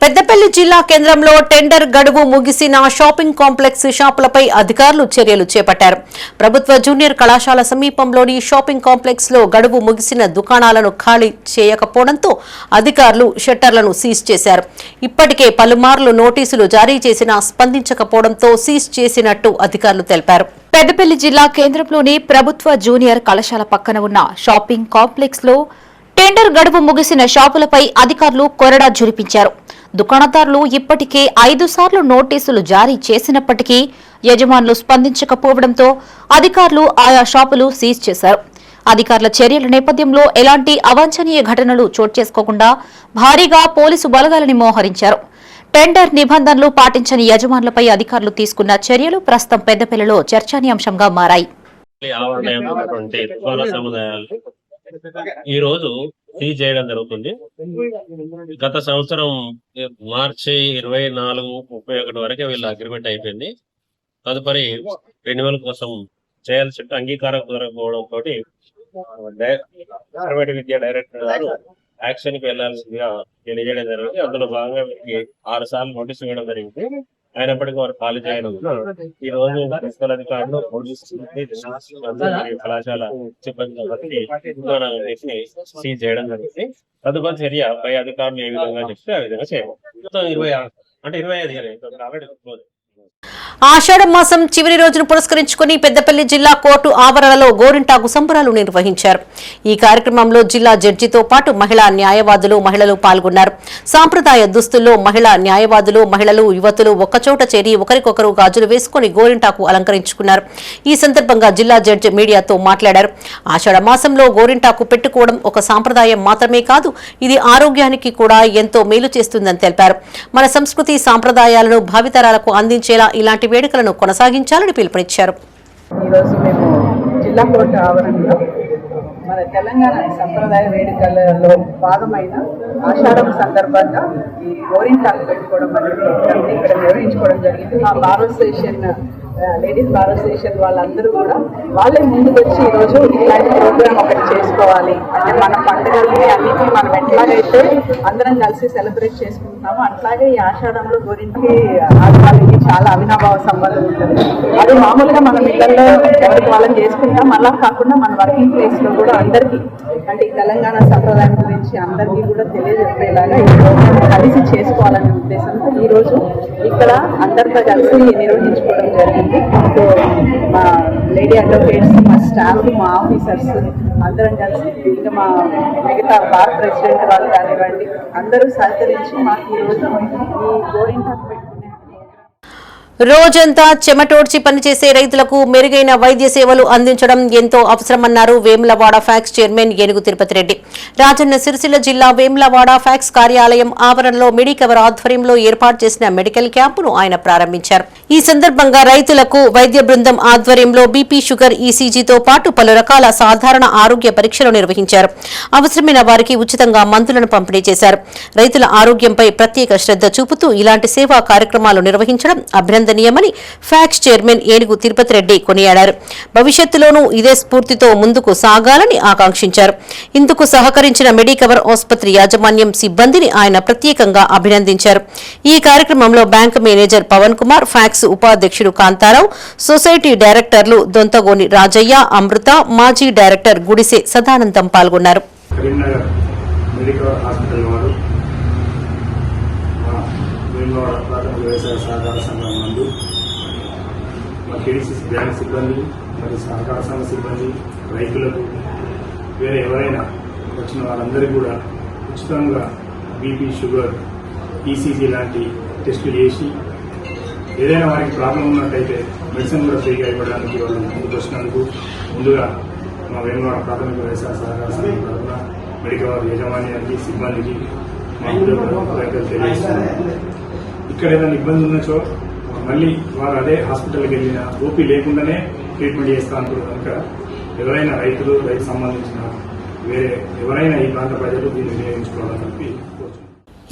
పెద్దపల్లి జిల్లా కేంద్రంలో టెండర్ గడువు ముగిసిన షాపింగ్ కాంప్లెక్స్ షాపులపై అధికారులు చర్యలు చేపట్టారు. ప్రభుత్వ జూనియర్ కళాశాల సమీపంలోని షాపింగ్ కాంప్లెక్స్ లో గడువు ముగిసిన దుకాణాలను ఖాళీ చేయకపోవడంతో అధికారులు షట్టర్లను సీజ్ చేశారు. ఇప్పటికే పలుమార్లు నోటీసులు జారీ చేసినా స్పందించకపోవడంతో సీజ్ చేసినట్టు అధికారులు తెలిపారు. పెద్దపల్లి జిల్లా కేంద్రంలోని ప్రభుత్వ జూనియర్ కళాశాల పక్కన ఉన్న షాపింగ్ కాంప్లెక్స్ లో టెండర్ గడువు ముగిసిన షాపులపై అధికారులు కొరడా జురిపించారు. దుకాణదారులు ఇప్పటికే 5 సార్లు నోటీసులు జారీ చేసినప్పటికీ యజమానులు స్పందించకపోవడంతో అధికారులు ఆయా షాపులు సీజ్ చేశారు. అధికారుల చర్యల నేపథ్యంలో ఎలాంటి అవాంఛనీయ ఘటనలు చోటు చేసుకోకుండా భారీగా పోలీసు బలగాలని మోహరించారు. టెండర్ నిబంధనలు పాటించని యజమానులపై అధికారులు తీసుకున్న చర్యలు ప్రస్తుతం పెద్దపల్లిలో చర్చనీయాంశంగా మారాయి. ఈ రోజు సీజ్ చేయడం జరుగుతుంది. గత సంవత్సరం మార్చి 24, 31 వరకే వీళ్ళ అగ్రిమెంట్ అయిపోయింది. తదుపరి రెన్యువల్ కోసం చేయాల్సి అంగీకారం కుదరకపోవడంతో ప్రైవేట్ విద్యా డైరెక్టర్ గారు యాక్షన్ కి వెళ్లాల్సిందిగా తెలియజేయడం జరిగింది. అందులో భాగంగా 6 సార్లు నోటీసు ఇవ్వడం జరిగింది. అయినప్పటికీ వారు ఖాళీ చేయడం. ఈ రోజు ప్రిన్సిపల్ అధికారులు, పోలీసు, కళాశాల సిబ్బంది సీజ్ చేయడం జరిగింది. తదుపరి చర్య పై అధికారులు ఏ విధంగా చెప్తే ఆ విధంగా చేయాలి. 25 ఆషాఢం మాసం చివరి రోజును పురస్కరించుకుని పెద్దపల్లి జిల్లా కోర్టు ఆవరణలో గోరింటాకు సంబరాలు నిర్వహించారు. ఈ కార్యక్రమంలో జిల్లా జడ్జితో పాటు మహిళా న్యాయవాదులు, మహిళలు పాల్గొన్నారు. సాంప్రదాయ దుస్తుల్లో మహిళా న్యాయవాదులు, మహిళలు, యువతులు ఒక్కచోట చేరి ఒకరికొకరు గాజులు వేసుకుని గోరింటాకు అలంకరించుకున్నారు. ఈ సందర్భంగా జిల్లా జడ్జి మీడియాతో మాట్లాడారు. ఆషాఢ మాసంలో గోరింటాకు పెట్టుకోవడం ఒక సాంప్రదాయం మాత్రమే కాదు, ఇది ఆరోగ్యానికి కూడా ఎంతో మేలు చేస్తుందని తెలిపారు. మన సంస్కృతి సాంప్రదాయాలను భావితరాలకు అందించేలా ఇలాంటి వేడుకలను కొనసాగించాలని పిలుపునిచ్చారు. ఈరోజు మేము జిల్లా కోర్టు ఆవరణలో మన తెలంగాణ సంప్రదాయ వేడుకలలో భాగమైన ఆషాఢం సందర్భంగా ఈ గోరింటాకు పెట్టుకోవడం అనేది ఇక్కడ నిర్వహించుకోవడం జరిగింది. మా bar association, ladies bar association వాళ్ళందరూ కూడా వాళ్ళే ముందుకు వచ్చి ఈరోజు ఇలాంటి ప్రోగ్రామ్ ఒకటి చేసుకోవాలి అంటే మన పండుగల్ని అన్నింటినీ మనం ఎట్లాగైతే అందరం కలిసి సెలబ్రేట్ చేసుకుంటున్నామో అట్లాగే ఈ ఆషాఢంలో గోరింటికి ఆడవాళ్ళకి చాలా అవినాభావ సంబంధం ఉంటుంది. అది మామూలుగా మనం ఇళ్లలో ఎవరికి వాళ్ళని చేసుకుంటాం, అలా కాకుండా మన వర్కింగ్ ప్లేస్ లో కూడా అందరికీ అంటే ఈ తెలంగాణ సంప్రదాయం గురించి అందరికీ కూడా తెలియజెప్పేలాగా ఈ ప్రోగ్రామ్ కలిసి చేసుకోవాలనే ఉద్దేశంతో ఈరోజు ఇక్కడ అందరితో కలిసి నిర్వహించుకోవడం జరిగింది. సో మా లేడీ అడ్వకేట్స్, మా స్టాఫ్, మా ఆఫీసర్స్ అందరం కలిసి ఇంకా మా మిగతా బార్ ప్రెసిడెంట్ వాళ్ళు కానివ్వండి అందరూ సహకరించి మాకు ఈరోజు ఈ గోరింటాకు పెట్టుకునే రోజంతా చెమటోడ్చి పనిచేసే రైతులకు మెరుగైన వైద్య సేవలు అందించడం ఎంతో అవసరమన్నారు వేములవాడ ఫ్యాక్స్ చైర్మన్ ఏనుగు తిరుపతి రెడ్డి. రాజన్న సిరిసిల్ల జిల్లా వేములవాడ ఫ్యాక్స్ కార్యాలయం ఆవరణలో మెడికవర్ ఆధ్వర్యంలో ఏర్పాటు చేసిన మెడికల్ క్యాంపును ఆయన ప్రారంభించారు. ఈ సందర్భంగా రైతులకు వైద్య బృందం ఆధ్వర్యంలో బీపీ, షుగర్, ఈసీజీతో పాటు పలు రకాల సాధారణ ఆరోగ్య పరీక్షలు నిర్వహించారు. అవసరమైన వారికి ఉచితంగా మందులను పంపిణీ చేశారు. రైతుల ఆరోగ్యంపై ప్రత్యేక శ్రద్ధ చూపుతూ ఇలాంటి సేవా కార్యక్రమాలు నిర్వహించడం అభినందనీయమని ఫ్యాక్స్ చైర్మన్ ఏనుగు తిరుపతి రెడ్డి కొనియాడారు. భవిష్యత్తులోనూ ఇదే స్ఫూర్తితో ముందుకు సాగాలని ఆకాంక్షించారు. ఇందుకు సహకరించిన మెడికవర్ ఆసుపత్రి యాజమాన్యం సిబ్బందిని ఆయన ప్రత్యేకంగా అభినందించారు. ఈ కార్యక్రమంలో బ్యాంక్ మేనేజర్ పవన్ కుమార్, ఫ్యాక్స్ ఉపాధ్యక్షుడు కాంతారావు, సొసైటీ డైరెక్టర్లు దొంతగోని రాజయ్య, అమృత, మాజీ డైరెక్టర్ గుడిసె సదానందం పాల్గొన్నారు. కేసీసీ బ్యాంక్ సిబ్బంది మరియు సహకార సంఘ సిబ్బంది, రైతులకు వేరే ఎవరైనా వచ్చిన వారందరికీ కూడా ఉచితంగా బీపీ, షుగర్, ఈసీజీ లాంటి టెస్టులు చేసి ఏదైనా వారికి ప్రాబ్లం ఉన్నట్టయితే మెడిసిన్ కూడా ఫ్రీగా ఇవ్వడానికి వాళ్ళు ముందుకు వచ్చినందుకు ముందుగా మా వేములవాడ ప్రాథమిక వ్యవసాయ సహకార సంఘం తరఫున మెడికల్ యాజమాన్యానికి సిబ్బందికి మా ఊళ్ళో తెలియజేస్తున్నాం. ఇక్కడ ఏదైనా ఇబ్బంది ఉన్నచో మళ్ళీ వారు అదే హాస్పిటల్కి వెళ్ళిన ఓపీ లేకుండానే ట్రీట్మెంట్ చేస్తా అంటారు కనుక ఎవరైనా రైతులు రైతు సంబంధించిన వేరే ఎవరైనా ఈ ప్రాంత ప్రజలు దీన్ని వినియోగించుకోవాలని చెప్పి కోరుతున్నాను.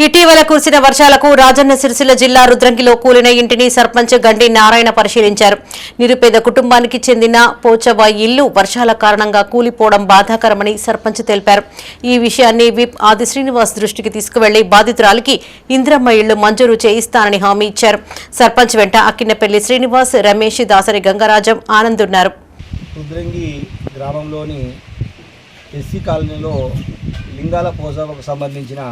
ఇటీవల కురిసిన వర్షాలకు రాజన్న సిరిసిల్ల జిల్లా రుద్రంగిలో కూలిన ఇంటిని సర్పంచ్ గండి నారాయణ పరిశీలించారు. నిరుపేద కుటుంబానికి చెందిన పోచవాయి ఇల్లు వర్షాల కారణంగా కూలిపోవడం బాధాకరమని సర్పంచ్ తెలిపారు. ఈ విషయాన్ని విప్ ఆది శ్రీనివాస్ దృష్టికి తీసుకువెళ్లి బాధితురాలికి ఇందిరమ్మ ఇళ్లు మంజూరు చేయిస్తానని హామీ ఇచ్చారు. సర్పంచ్ వెంట అక్కినపల్లి శ్రీనివాస్, రమేష్, దాసరి గంగరాజం ఆనంద్ ఉన్నారు. రుద్రంగి గ్రామంలోని ఎస్సీ కాలనీలో లింగాల పోసకు సంబంధించిన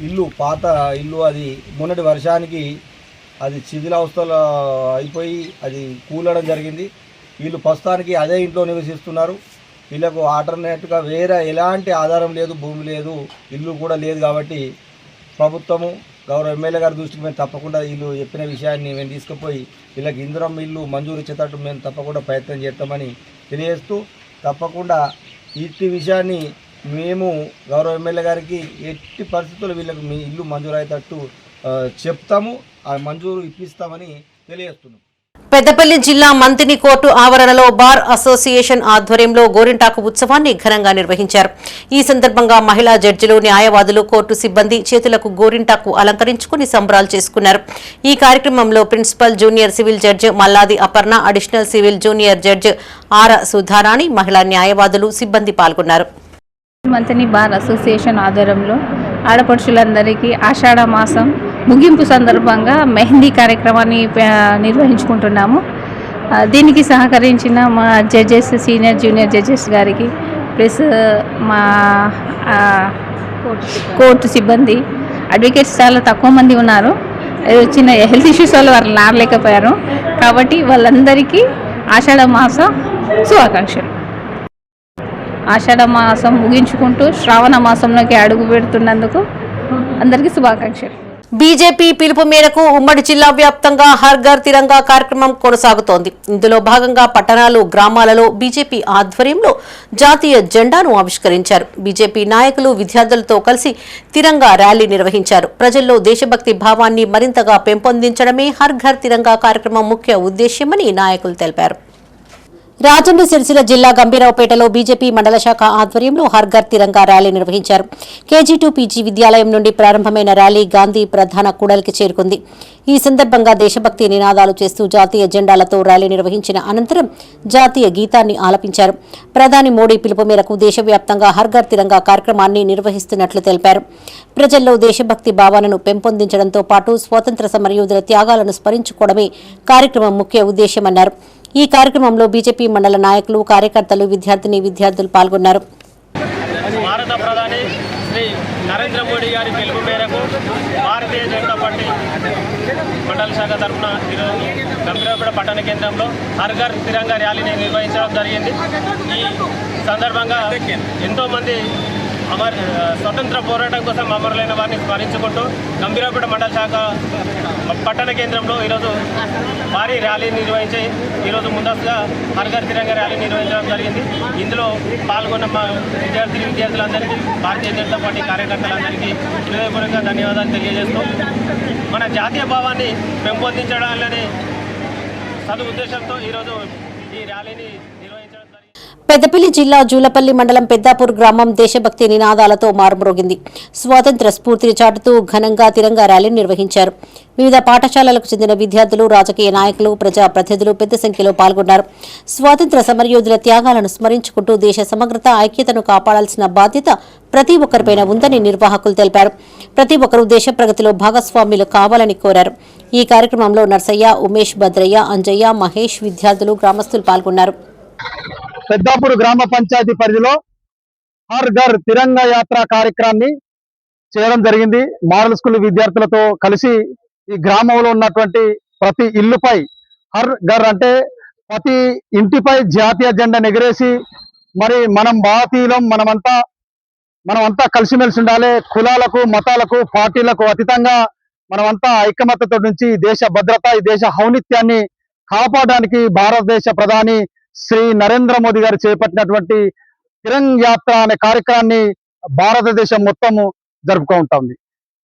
ఇల్లు, పాత ఇల్లు, అది మొన్నటి వర్షానికి అది శిథిలావస్థలో అయిపోయి అది కూలడం జరిగింది. వీళ్ళు ప్రస్తుతానికి అదే ఇంట్లో నివసిస్తున్నారు. వీళ్ళకు ఆల్టర్నేట్గా వేరే ఎలాంటి ఆధారం లేదు, భూమి లేదు, ఇల్లు కూడా లేదు. కాబట్టి ప్రభుత్వము గౌరవ ఎమ్మెల్యే గారి దృష్టికి మేము తప్పకుండా వీళ్ళు చెప్పిన విషయాన్ని మేము తీసుకుపోయి వీళ్ళకి ఇందిరమ్మ ఇల్లు మంజూరు ఇచ్చేటట్టు మేము తప్పకుండా ప్రయత్నం చేస్తామని తెలియజేస్తూ, తప్పకుండా ఈ విషయాన్ని మేము గౌరవ ఎమ్మెల్యే గారికి ఎట్టి పరిస్థితుల్లో వీళ్ళకి మీ ఇల్లు మంజూరు అయ్యేటట్టు చెప్తాము, ఆ మంజూరు ఇప్పిస్తామని తెలియజేస్తున్నాం. పెద్దపల్లి జిల్లా మంతిని కోర్టు ఆవరణలో బార్ అసోసియేషన్ ఆధ్వర్యంలో గోరింటాకు ఉత్సవాన్ని ఘనంగా నిర్వహించారు. ఈ సందర్భంగా మహిళా జడ్జిలు, న్యాయవాదులు, కోర్టు సిబ్బంది చేతులకు గోరింటాకు అలంకరించుకుని సంబరాలు చేసుకున్నారు. ఈ కార్యక్రమంలో principal junior civil judge Malladi Aparna, additional civil junior judge R Sudharani, మహిళా న్యాయవాదులు, సిబ్బంది పాల్గొన్నారు. మంతిని బార్ అసోసియేషన్ ఆధ్వర్యంలో ఆడపడుచులందరికీ ఆషాఢ మాసం ముగింపు సందర్భంగా మెహందీ కార్యక్రమాన్ని నిర్వహించుకుంటున్నాము. దీనికి సహకరించిన మా జడ్జెస్, సీనియర్ జూనియర్ జడ్జెస్ గారికి, ప్లస్ మా కోర్టు సిబ్బంది, అడ్వకేట్స్ చాలా తక్కువ మంది ఉన్నారు. చిన్న హెల్త్ ఇష్యూస్ వల్ల వారు రాలేకపోయారు. కాబట్టి వాళ్ళందరికీ ఆషాఢ మాసం శుభాకాంక్షలు. ఆషాఢ మాసం ముగించుకుంటూ శ్రావణ మాసంలోకి అడుగు పెడుతున్నందుకు అందరికీ శుభాకాంక్షలు. బీజేపీ పిలుపు మేరకు ఉమ్మడి జిల్లా వ్యాప్తంగా హర్ ఘర్ తిరంగా కార్యక్రమం కొనసాగుతోంది. ఇందులో భాగంగా పట్టణాలు, గ్రామాలలో బీజేపీ ఆధ్వర్యంలో జాతీయ జెండాను ఆవిష్కరించారు. బీజేపీ నాయకులు విద్యార్థులతో కలిసి తిరంగా ర్యాలీ నిర్వహించారు. ప్రజల్లో దేశభక్తి భావాన్ని మరింతగా పెంపొందించడమే హర్ ఘర్ తిరంగా కార్యక్రమం ముఖ్య ఉద్దేశ్యమని నాయకులు తెలిపారు. రాజన్న సిరిసిల్ల జిల్లా గంభీరావుపేటలో బీజేపీ మండల శాఖ ఆధ్వర్యంలో హర్ ఘర్ తిరంగా ర్యాలీ నిర్వహించారు. కేజీ2 పీజీ విద్యాలయం నుండి ప్రారంభమైన ర్యాలీ గాంధీ ప్రధాన కూడలికి చేరుకుంది. ఈ సందర్భంగా దేశభక్తి నినాదాలు చేస్తూ జాతీయ జెండాలతో ర్యాలీ నిర్వహించిన అనంతరం జాతీయ గీతాన్ని ఆలపించారు. ప్రధాని మోడీ పిలుపు మేరకు దేశవ్యాప్తంగా హర్ ఘర్ తిరంగా కార్యక్రమాన్ని నిర్వహిస్తున్నట్లు తెలిపారు. ప్రజల్లో దేశభక్తి భావనను పెంపొందించడంతో పాటు స్వాతంత్ర సమరయోధుల త్యాగాలను స్మరించుకోవడమే కార్యక్రమం ముఖ్య ఉద్దేశ్యమన్నారు. ఈ కార్యక్రమంలో బీజేపీ మండల నాయకులు, కార్యకర్తలు, విద్యార్థులు పాల్గొన్నారు. భారత ప్రధాని శ్రీ నరేంద్ర మోడీ గారి పిలుపు మేరకు భారతీయ జనతా పార్టీ మండల శాఖ తరఫున ఈరోజు గంభీరావుపేట పట్టణ కేంద్రంలో హర్ ఘర్ తిరంగా ర్యాలీని నిర్వహించడం జరిగింది. ఈ సందర్భంగా ఎంతోమంది స్వతంత్ర పోరాటం కోసం అమరులైన వారిని స్మరించుకుంటూ గంభీరావుపేట మండల శాఖ పట్టణ కేంద్రంలో ఈరోజు భారీ ర్యాలీ నిర్వహించి ఈరోజు ముందస్తుగా హర్ ఘర్ తిరంగా ర్యాలీ నిర్వహించడం జరిగింది. ఇందులో పాల్గొన్న మా విద్యార్థులందరికీ, భారతీయ జనతా పార్టీ కార్యకర్తలందరికీ హృదయపూర్వకంగా ధన్యవాదాలు తెలియజేస్తూ మన జాతీయ భావాన్ని పెంపొందించడాలని సదుద్దేశంతో ఈరోజు ఈ ర్యాలీని నిర్వహించడం జరిగింది. పెద్దపల్లి జిల్లా జూలపల్లి మండలం పెద్దాపూర్ గ్రామం దేశభక్తి నినాదాలతో మారుమ్రోగింది. స్వాతంత్ర స్ఫూర్తిని చాటుతూ ఘనంగా తిరంగా ర్యాలీ నిర్వహించారు. వివిధ పాఠశాలలకు చెందిన విద్యార్థులు, రాజకీయ నాయకులు, ప్రజాప్రతినిధులు పెద్ద సంఖ్యలో పాల్గొన్నారు. స్వాతంత్ర సమరయోధుల త్యాగాలను స్మరించుకుంటూ దేశ సమగ్రత, ఐక్యతను కాపాడాల్సిన బాధ్యత ప్రతి ఒక్కరిపైన ఉందని నిర్వాహకులు తెలిపారు. ప్రతి ఒక్కరూ దేశ ప్రగతిలో భాగస్వామ్యులు కావాలని కోరారు. ఈ కార్యక్రమంలో నర్సయ్య, ఉమేష్, భద్రయ్య, అంజయ్య, మహేష్, విద్యార్థులు, గ్రామస్తులు పాల్గొన్నారు. పెద్దాపూర్ గ్రామ పంచాయతీ పరిధిలో హర్ ఘర్ తిరంగా యాత్ర కార్యక్రమాన్ని చేయడం జరిగింది. మోడల్ స్కూల్ విద్యార్థులతో కలిసి ఈ గ్రామంలో ఉన్నటువంటి ప్రతి ఇల్లుపై హర్ ఘర్ అంటే ప్రతి ఇంటిపై జాతీయ జెండా ఎగరేసి మరి మనం భారతీయులం, మనమంతా కలిసిమెలిసి ఉండాలి. కులాలకు, మతాలకు, పార్టీలకు అతీతంగా మనమంతా ఐకమత్యతో నుంచి దేశ భద్రత, ఈ దేశ ఔన్నత్యాన్ని కాపాడడానికి భారతదేశ ప్రధాని శ్రీ నరేంద్ర మోదీ గారు చేపట్టినటువంటి తిరంగ్ యాత్ర అనే కార్యక్రమాన్ని భారతదేశం మొత్తము జరుపుకుంటుంది.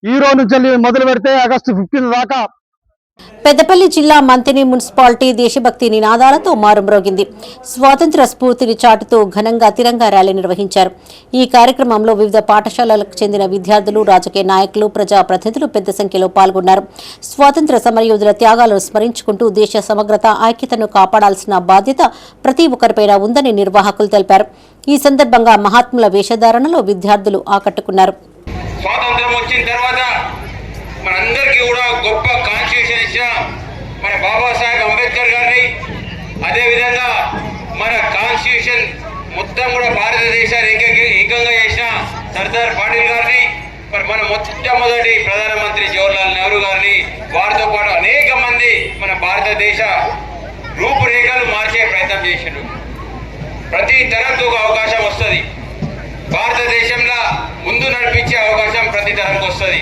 ఈ రోజు నుంచి మొదలు పెడితే ఆగస్టు 15 దాకా పెద్దపల్లి జిల్లా మంతిని మున్సిపాలిటీ దేశభక్తి నినాదాలతో మారుమ్రోగింది. స్వాతంత్ర స్ఫూర్తిని చాటుతూ ఘనంగా తిరంగా ర్యాలీ నిర్వహించారు. ఈ కార్యక్రమంలో వివిధ పాఠశాలలకు చెందిన విద్యార్థులు, రాజకీయ నాయకులు, ప్రజాప్రతినిధులు పెద్ద సంఖ్యలో పాల్గొన్నారు. స్వాతంత్ర సమరయోధుల త్యాగాలను స్మరించుకుంటూ దేశ సమగ్రత, ఐక్యతను కాపాడాల్సిన బాధ్యత ప్రతి ఒక్కరిపైన ఉందని నిర్వాహకులు తెలిపారు. ఈ సందర్భంగా మహాత్ముల వేషధారణలో విద్యార్థులు ఆకట్టుకున్నారు. స్వాతంత్రం వచ్చిన తర్వాత మనందరికీ కూడా గొప్ప కాన్స్టిట్యూషన్ ఇచ్చిన మన బాబాసాహెబ్ అంబేద్కర్ గారిని, అదేవిధంగా మన కాన్స్టిట్యూషన్ మొత్తం కూడా భారతదేశాన్ని ఏకంగా చేసిన సర్దార్ పటేల్ గారిని, మరి మన మొట్టమొదటి ప్రధానమంత్రి జవహర్లాల్ నెహ్రూ గారిని, వారితో పాటు అనేక మంది మన భారతదేశ రూపురేఖలు మార్చే ప్రయత్నం చేశారు. ప్రతి తరంకు ఒక అవకాశం వస్తుంది. భారతదేశంలో ముందు నడిపించే అవకాశం ప్రతి తరంకు వస్తుంది.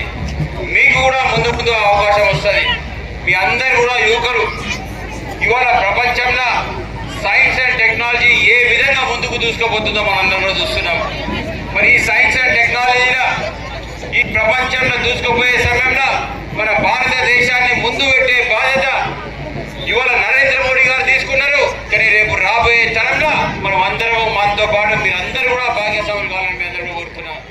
మీకు కూడా ముందు అవకాశం వస్తుంది. మీ అందరు కూడా యువకులు ఇవాళ ప్రపంచంలో సైన్స్ అండ్ టెక్నాలజీ ఏ విధంగా ముందుకు దూసుకుపోతుందో మనందరం కూడా చూస్తున్నాం. మరి ఈ సైన్స్ అండ్ టెక్నాలజీలో ఈ ప్రపంచంలో దూసుకుపోయే సమయంలో మన భారతదేశాన్ని ముందు పెట్టే బాధ్యత ఇవాళ నరేంద్ర మోడీ గారు తీసుకున్నారు. కానీ రేపు రాబోయే తరంలో మనం అందరం మనతో పాటు మీరందరూ కూడా భాగ్యస్వాములు కావాలని మీ అందరూ కోరుతున్నాం.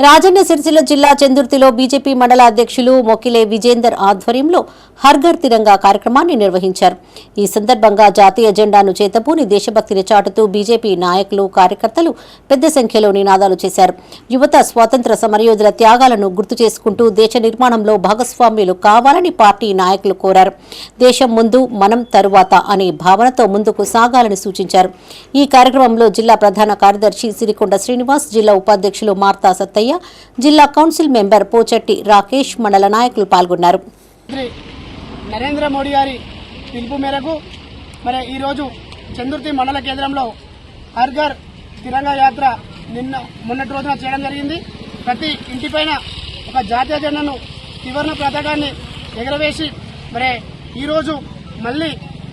రాజన్న సిరిసిల్ల జిల్లా చందుర్తిలో బీజేపీ మండల అధ్యక్షులు మొకిలే విజేందర్ ఆధ్వర్యంలో హర్ఘర్ తిరంగా కార్యక్రమాన్ని నిర్వహించారు. ఈ సందర్భంగా జాతీయ జెండాను చేతబూని దేశభక్తిని చాటుతూ బీజేపీ నాయకులు, కార్యకర్తలు పెద్ద సంఖ్యలో నినాదాలు చేశారు. యువత స్వాతంత్ర సమరయోధుల త్యాగాలను గుర్తు చేసుకుంటూ దేశ నిర్మాణంలో భాగస్వామ్యులు కావాలని పార్టీ నాయకులు కోరారు. దేశం ముందు, మనం తరువాత అనే భావనతో ముందుకు సాగాలని సూచించారు. ఈ కార్యక్రమంలో జిల్లా ప్రధాన కార్యదర్శి సిరికొండ శ్రీనివాస్, జిల్లా ఉపాధ్యక్షులు మార్తా సత్తయ్య, జిల్లా కౌన్సిల్ మెంబర్ పోచట్టి రాకేష్, మండల నాయకులు పాల్గొన్నారు. నరేంద్ర మోడీ గారి పిలుపు మేరకు మరి ఈరోజు చందుర్తి మండల కేంద్రంలో హర్ఘర్ తిరంగా యాత్ర మొన్నటి రోజున చేయడం జరిగింది. ప్రతి ఇంటిపైన ఒక జాతీయ జెండాను, త్రివర్ణ పతాకాన్ని ఎగరవేసి మరి ఈరోజు మళ్ళీ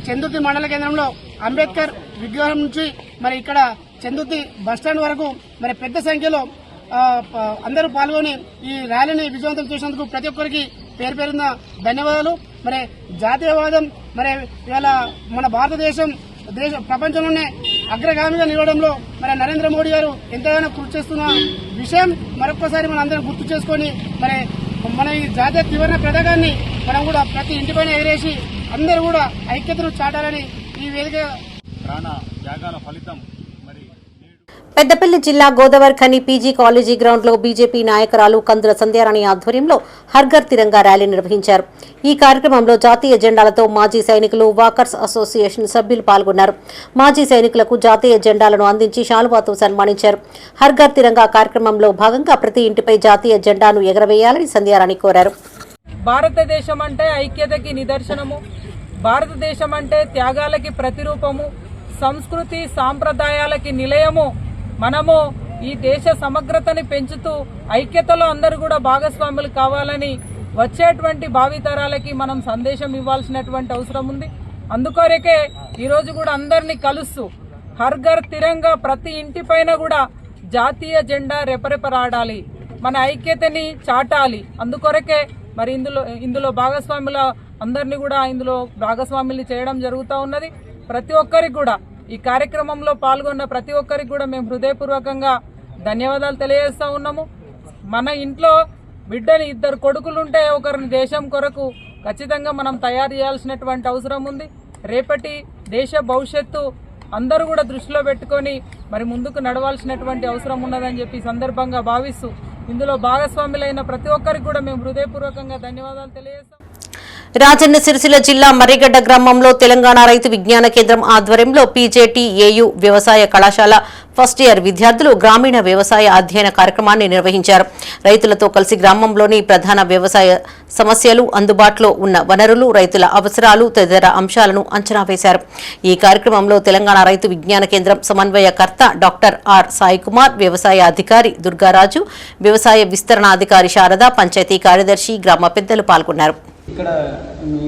చందుర్తి మండల కేంద్రంలో అంబేద్కర్ విగ్రహం నుంచి మరి ఇక్కడ చందుర్తి బస్టాండ్ వరకు మరి పెద్ద సంఖ్యలో అందరూ పాల్గొని ఈ ర్యాలీని విజయవంతం చేసినందుకు ప్రతి ఒక్కరికి పేరు పేరున ధన్యవాదాలు. మరి జాతీయవాదం మరి ఇవాళ మన భారతదేశం ప్రపంచంలోనే అగ్రగామిగా నిలవడంలో మరి నరేంద్ర మోడీ గారు ఎంతగానో కృషి చేస్తున్న విషయం మరొకసారి మన అందరం గుర్తు చేసుకొని మరి మన ఈ జాతీయ త్రివర్ణ పతాకాన్ని మనం కూడా ప్రతి ఇంటిపైన ఎగరేసి అందరూ కూడా ఐక్యతను చాటాలని ఈ వేదిక ప్రాణ త్యాగాల ఫలితం. పెద్దపల్లి జిల్లా గోదావరిఖని పీజీ కాలేజీ గ్రౌండ్లో బీజేపీ నాయకురాలు కందుల సంధ్యారాణి ఆధ్వర్యంలో హర్ఘర్ తిరంగా ర్యాలీ నిర్వహించారు. ఈ కార్యక్రమంలో జాతీయ జెండాలతో మాజీ సైనికులు, వాకర్స్ అసోసియేషన్ సభ్యులు పాల్గొన్నారు. మాజీ సైనికులకు జాతీయ జెండాలను అందించి శాలువాతో సన్మానించారు. హర్ఘర్ తిరంగా కార్యక్రమంలో భాగంగా ప్రతి ఇంటిపై జాతీయ జెండాను ఎగరవేయాలని సంధ్యారాణి కోరారు. భారతదేశం అంటే ఐక్యతకి నిదర్శనము, భారతదేశం అంటే త్యాగాలకి ప్రతిరూపము, సంస్కృతి సాంప్రదాయాలకి నిలయము. మనము ఈ దేశ సమగ్రతని పెంచుతూ ఐక్యతలో అందరూ కూడా భాగస్వాములు కావాలని వచ్చేటువంటి భావితరాలకి మనం సందేశం ఇవ్వాల్సినటువంటి అవసరం ఉంది. అందుకొరకే ఈరోజు కూడా అందరినీ కలుస్తూ హర్ఘర్ తిరంగా ప్రతి ఇంటిపైన కూడా జాతీయ జెండా రెపరెపరాడాలి, మన ఐక్యతని చాటాలి. అందుకొరకే మరి ఇందులో భాగస్వాముల అందరినీ కూడా ఇందులో భాగస్వాములు చేయడం జరుగుతూ ఉన్నది. ప్రతి ఒక్కరికి కూడా ఈ కార్యక్రమంలో పాల్గొన్న ప్రతి ఒక్కరికి కూడా మేము హృదయపూర్వకంగా ధన్యవాదాలు తెలియజేస్తూ ఉన్నాము. మన ఇంట్లో బిడ్డని 2 కొడుకులుంటే ఒకరిని దేశం కొరకు ఖచ్చితంగా మనం తయారు చేయాల్సినటువంటి అవసరం ఉంది. రేపటి దేశ భవిష్యత్తు అందరూ కూడా దృష్టిలో పెట్టుకొని మరి ముందుకు నడవాల్సినటువంటి అవసరం ఉన్నదని చెప్పి సందర్భంగా భావిస్తూ ఇందులో భాగస్వాములైన ప్రతి ఒక్కరికి కూడా మేము హృదయపూర్వకంగా ధన్యవాదాలు తెలియజేస్తాం. రాజన్న సిరిసిల్ల జిల్లా మర్రిగడ్డ గ్రామంలో తెలంగాణ రైతు విజ్ఞాన కేంద్రం ఆధ్వర్యంలో పీజేటీ ఏయు వ్యవసాయ కళాశాల ఫస్ట్ ఇయర్ విద్యార్థులు గ్రామీణ వ్యవసాయ అధ్యయన కార్యక్రమాన్ని నిర్వహించారు. రైతులతో కలిసి గ్రామంలోని ప్రధాన వ్యవసాయ సమస్యలు, అందుబాటులో ఉన్న వనరులు, రైతుల అవసరాలు తదితర అంశాలను అంచనా వేశారు. ఈ కార్యక్రమంలో తెలంగాణ రైతు విజ్ఞాన కేంద్రం సమన్వయకర్త డాక్టర్ ఆర్ సాయి కుమార్, వ్యవసాయ అధికారి దుర్గారాజు, వ్యవసాయ విస్తరణ అధికారి శారద, పంచాయతీ కార్యదర్శి, గ్రామ పెద్దలు పాల్గొన్నారు. ఇక్కడ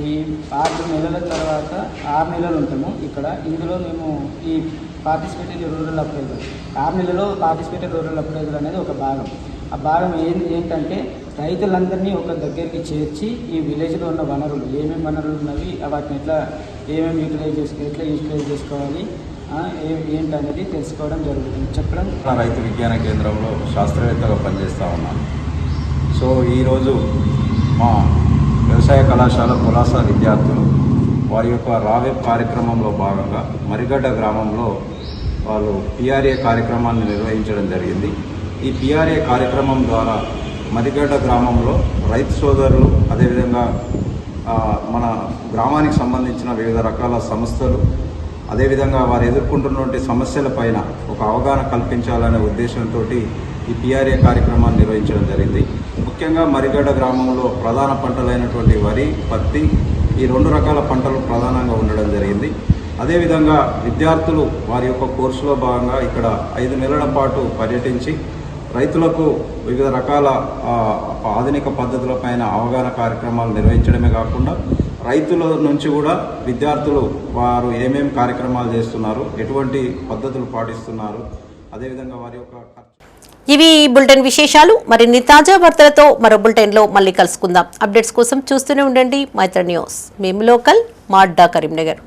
ఈ 6 నెలల తర్వాత 6 నెలలు ఉంటాము ఇక్కడ. ఇందులో మేము ఈ పార్టిసిపేటెడ్ రూరల్ అప్రైజల్ 6 నెలలో పార్టిసిపేటెడ్ రూరల్ అప్రైజల్ అనేది ఒక భాగం. ఆ భాగం ఏంటంటే రైతులందరినీ ఒక దగ్గరికి చేర్చి ఈ విలేజ్లో ఉన్న వనరులు ఏమేమి వనరులు ఉన్నవి, వాటిని ఏమేమి యూటిలైజ్ చేసుకోవాలి ఏంటనేది తెలుసుకోవడం జరుగుతుంది. చెప్పడం రైతు విజ్ఞాన కేంద్రంలో శాస్త్రవేత్తగా పనిచేస్తూ ఉన్నాను. సో ఈరోజు మా వ్యవసాయ కళాశాల పులాస విద్యార్థులు వారి యొక్క రావెబ్ కార్యక్రమంలో భాగంగా మరిగడ్డ గ్రామంలో వాళ్ళు పిఆర్ఏ కార్యక్రమాన్ని నిర్వహించడం జరిగింది. ఈ పిఆర్ఏ కార్యక్రమం ద్వారా మరిగడ్డ గ్రామంలో రైతు సోదరులు అదేవిధంగా మన గ్రామానికి సంబంధించిన వివిధ రకాల సంస్థలు అదేవిధంగా వారు ఎదుర్కొంటున్నటువంటి సమస్యలపైన ఒక అవగాహన కల్పించాలనే ఉద్దేశంతో ఈ పిఆర్ఏ కార్యక్రమాన్ని నిర్వహించడం జరిగింది. ముఖ్యంగా మరిగడ్డ గ్రామంలో ప్రధాన పంటలైనటువంటి వరి, పత్తి ఈ 2 రకాల పంటలు ప్రధానంగా ఉండడం జరిగింది. అదేవిధంగా విద్యార్థులు వారి యొక్క కోర్సులో భాగంగా ఇక్కడ 5 నెలల పాటు పర్యటించి రైతులకు వివిధ రకాల ఆధునిక పద్ధతులపైన అవగాహన కార్యక్రమాలు నిర్వహించడమే కాకుండా రైతుల నుంచి కూడా విద్యార్థులు వారు ఏమేమి కార్యక్రమాలు చేస్తున్నారు, ఎటువంటి పద్ధతులు పాటిస్తున్నారు, అదేవిధంగా వారి యొక్క ఇవి బులెటిన్ విశేషాలు. మరిన్ని తాజా వార్తలతో మరో బులెటిన్లో మళ్ళీ కలుసుకుందాం. అప్డేట్స్ కోసం చూస్తూనే ఉండండి మైత్రి న్యూస్. మేము లోకల్, మా అడ్డా కరీంనగర్.